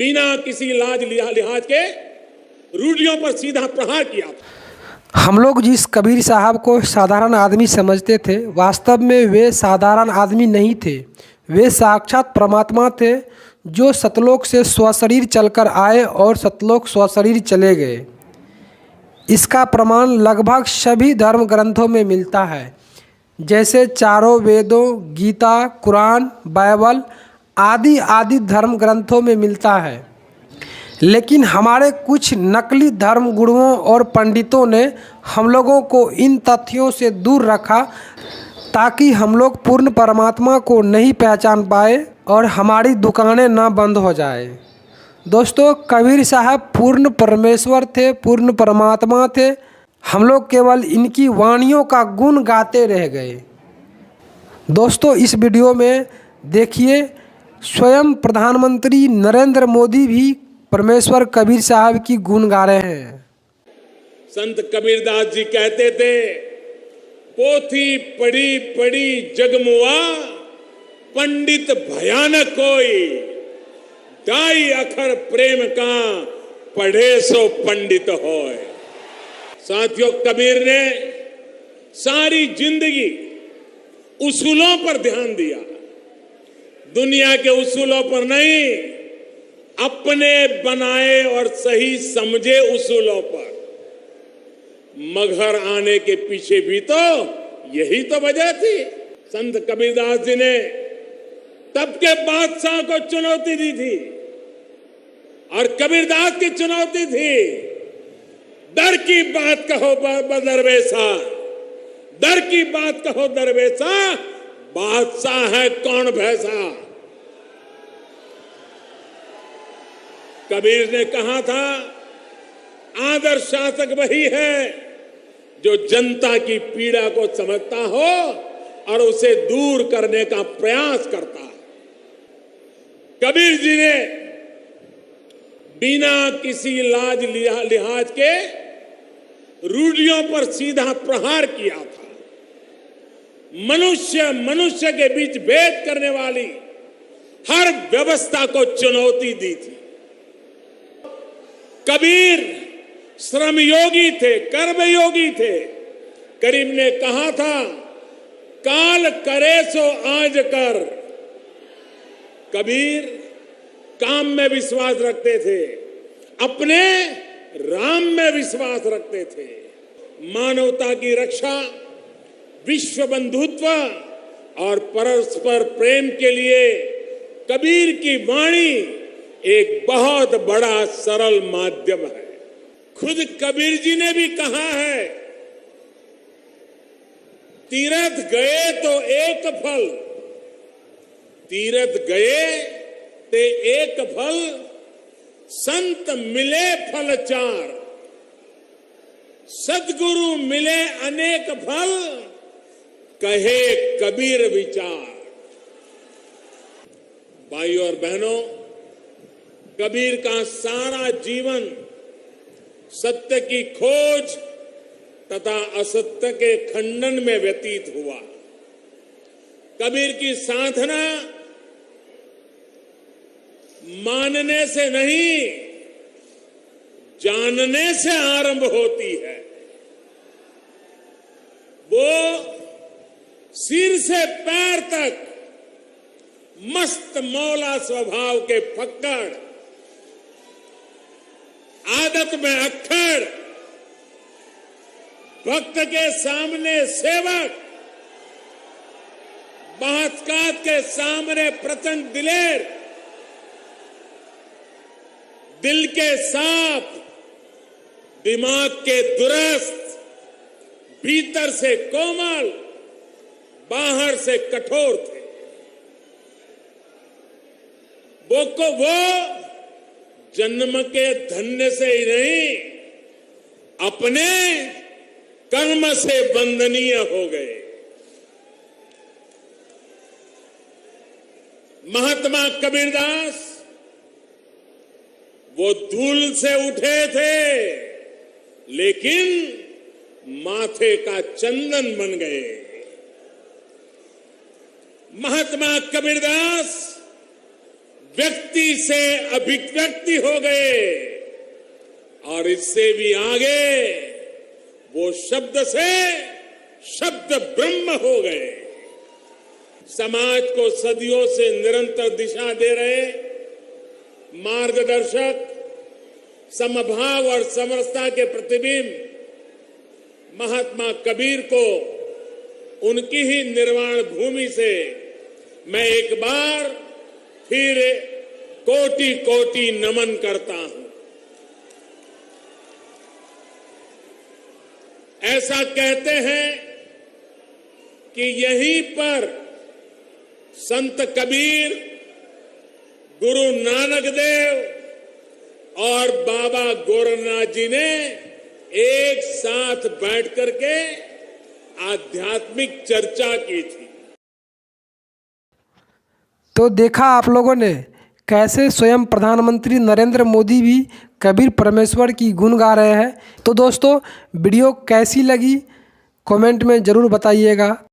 बिना किसी लाज लिहाज के रूढ़ियों पर सीधा प्रहार किया था। हम लोग जिस कबीर साहब को साधारण आदमी समझते थे, वास्तव में वे साधारण आदमी नहीं थे। वे साक्षात परमात्मा थे जो सतलोक से स्वशरीर चलकर आए और सतलोक स्वशरीर चले गए। इसका प्रमाण लगभग सभी धर्म ग्रंथों में मिलता है, जैसे चारों वेदों, गीता, कुरान, बाइबल आदि धर्म ग्रंथों में मिलता है। लेकिन हमारे कुछ नकली धर्म गुरुओं और पंडितों ने हम लोगों को इन तथ्यों से दूर रखा ताकि हम लोग पूर्ण परमात्मा को नहीं पहचान पाए और हमारी दुकानें ना बंद हो जाए। दोस्तों, कबीर साहब पूर्ण परमेश्वर थे, पूर्ण परमात्मा थे। हम लोग केवल इनकी वाणियों का गुण गाते रह गए। दोस्तों, इस वीडियो में देखिए, स्वयं प्रधानमंत्री नरेंद्र मोदी भी परमेश्वर कबीर साहब की गुण गा रहे हैं। संत कबीरदास जी कहते थे, पोथी पढ़ी पढ़ी जगमुआ, पंडित भयानक कोई, ढाई अखर प्रेम का, पढ़े सो पंडित होए। साथियों, कबीर ने सारी जिंदगी उसूलों पर ध्यान दिया, दुनिया के उसूलों पर नहीं, अपने बनाए और सही समझे उसूलों पर। मगर आने के पीछे भी तो यही तो वजह थी। संत कबीरदास जी ने तब के बादशाह को चुनौती दी थी और कबीरदास की चुनौती थी, दर की बात कहो दरवेशा, दर की बात कहो दरवेशा, बादशाह है कौन भैसा। कबीर ने कहा था, आदर्श शासक वही है जो जनता की पीड़ा को समझता हो और उसे दूर करने का प्रयास करता है। कबीर जी ने बिना किसी लाज लिहाज के रूढ़ियों पर सीधा प्रहार किया था। मनुष्य के बीच भेद करने वाली हर व्यवस्था को चुनौती दी थी। कबीर श्रमयोगी थे, कर्मयोगी थे। करीम ने कहा था, काल करे सो आज कर। कबीर काम में विश्वास रखते थे, अपने राम में विश्वास रखते थे। मानवता की रक्षा, विश्व बंधुत्व और परस्पर प्रेम के लिए कबीर की वाणी एक बहुत बड़ा सरल माध्यम है। खुद कबीर जी ने भी कहा है, तीर्थ गए तो एक फल, तीर्थ गए ते एक फल, संत मिले फल चार, सद्गुरु मिले अनेक फल, कहे कबीर विचार। भाइयों और बहनों, कबीर का सारा जीवन सत्य की खोज तथा असत्य के खंडन में व्यतीत हुआ। कबीर की साधना मानने से नहीं, जानने से आरंभ होती है। वो सिर से पैर तक मस्त मौला स्वभाव के फक्कड़, आदत में अक्खड़, भक्त के सामने सेवक, बातकात के सामने प्रचंड दिलेर, दिल के साफ, दिमाग के दुरुस्त, भीतर से कोमल, बाहर से कठोर थे। वो जन्म के धन्य से ही नहीं, अपने कर्म से बंधनीय हो गए। महात्मा कबीरदास वो धूल से उठे थे, लेकिन माथे का चंदन बन गए। महात्मा कबीरदास व्यक्ति से अभिव्यक्ति हो गए और इससे भी आगे वो शब्द से शब्द ब्रह्म हो गए। समाज को सदियों से निरंतर दिशा दे रहे मार्गदर्शक, समभाव और समरसता के प्रतिबिंब महात्मा कबीर को उनकी ही निर्वाण भूमि से मैं एक बार फिर कोटि कोटि नमन करता हूं। ऐसा कहते हैं कि यहीं पर संत कबीर, गुरु नानक देव और बाबा गोरखनाथ जी ने एक साथ बैठ करके आध्यात्मिक चर्चा की थी। तो देखा आप लोगों ने कैसे स्वयं प्रधानमंत्री नरेंद्र मोदी भी कबीर परमेश्वर की गुण गा रहे हैं। तो दोस्तों वीडियो कैसी लगी कमेंट में ज़रूर बताइएगा।